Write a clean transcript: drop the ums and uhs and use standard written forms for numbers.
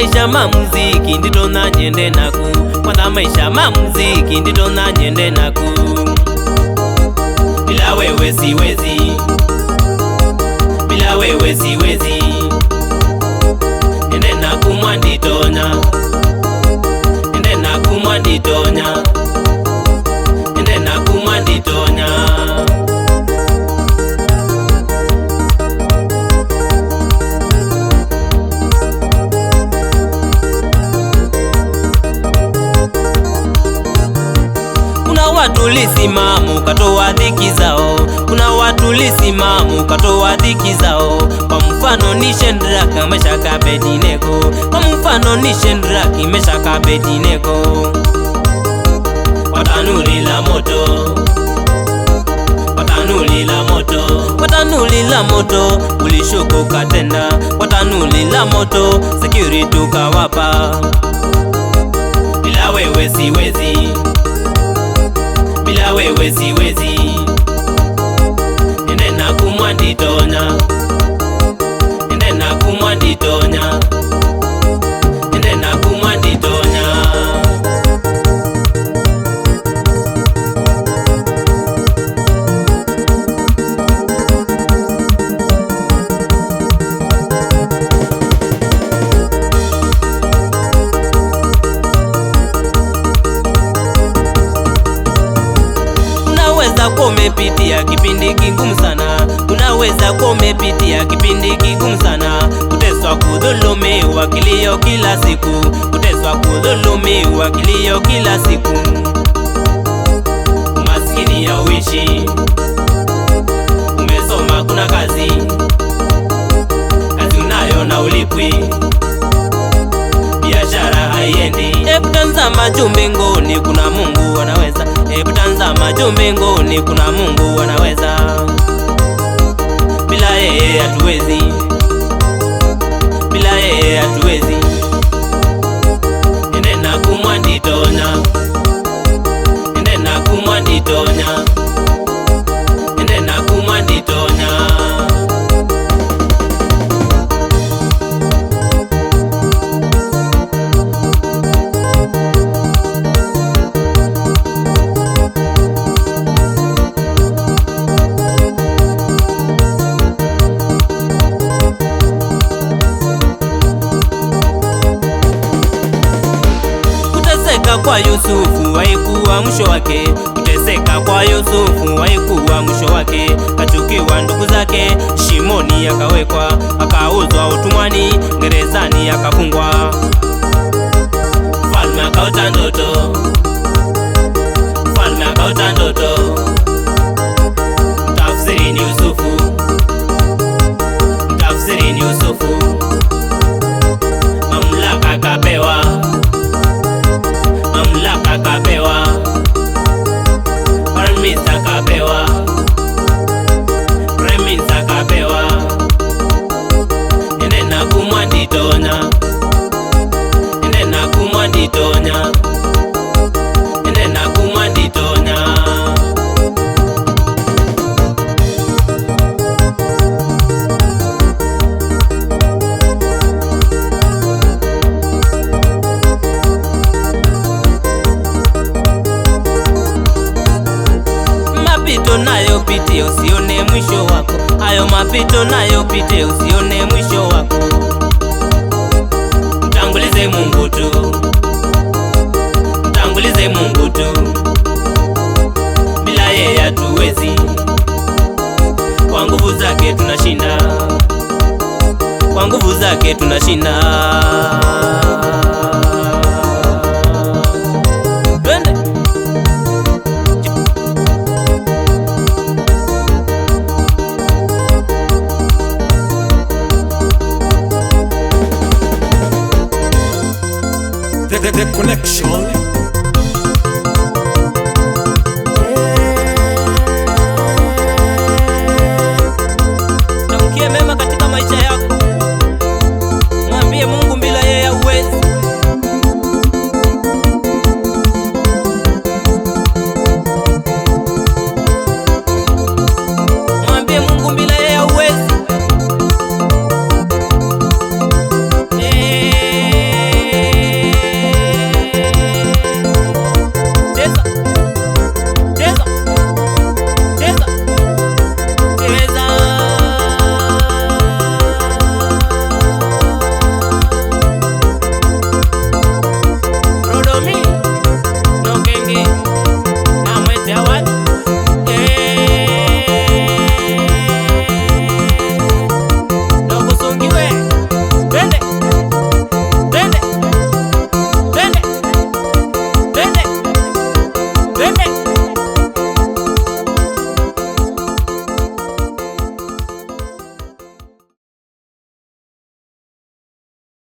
maisha ma muziki ndito nanyende naku, kwanza maisha ma muziki ndito nanyende naku. Bila wewe siwezi, bila wewe siwezi. Nende naku mwanditonya, nende naku mwanditonya, nende naku mwanditonya. Kuna watu lisimama ukatoa dhiki zao, kuna watu lisimama ukatoa dhiki zao. Kwa mfano ni Shadraka, Meshaki, Abednego. Kwa mfano ni Shadraka, Meshaki, Abednego. Kwa tanuri la moto, kwa tanuri la moto, kwa tanuri la moto ulishuka ukatenda. Kwa tanuri la moto security ukawapa. Bila wewe siwezi, bila wewe siwezi. Nende naku mwanditonya, nende naku mwanditonya, nende naku mwanditonya. Unaweza kuwa umepitia kipindi kigumu sana, unaweza kuwa umepitia kipindi kigumu sana. Kuteswa, kudhulumiwa, kilio kila siku, kuteswa, kudhulumiwa, kilio kila siku. Umaskini ya uishi, umesoma kuna kazi, kazi unayo na ulipwi, biashara haiendi. Hebu tazama juu mbinguni, kuna Mungu anaweza. Hebu tazama juu mbinguni, kuna Mungu anaweza. Bila yeye hatuwezi, bila yeye hatuwezi. Nende naku mwanditonya, nende naku mwanditonya, nende naku mwanditonya. Kuteseka kwa Yusufu haikuwa mwisho wake, kuteseka kwa Yusufu haikuwa mwisho wake. Kachukiwa ndugu zake, shimoni akawekwa, akauzwa utumwani, gerezani akafungwa. Mfalme akaota ndoto, mfalme akaota ndoto. Tafsiri ni Yusufu, tafsiri ni Yusufu. Mamlaka akapewa, mamlaka akapewa, permit akapewa, permit akapewa. Nende naku mwanditonya, nende naku mwanditonya, nende naku mwanditonya. Mapito nayopitia usione mwisho wako, hayo mapito nayopitia usione mwisho wako. Mtangulize Mungu tu, mtangulize Mungu tu. Bila yeye hatuwezi, kwa nguvu zake tunashinda, kwa nguvu zake tunashinda. The connection.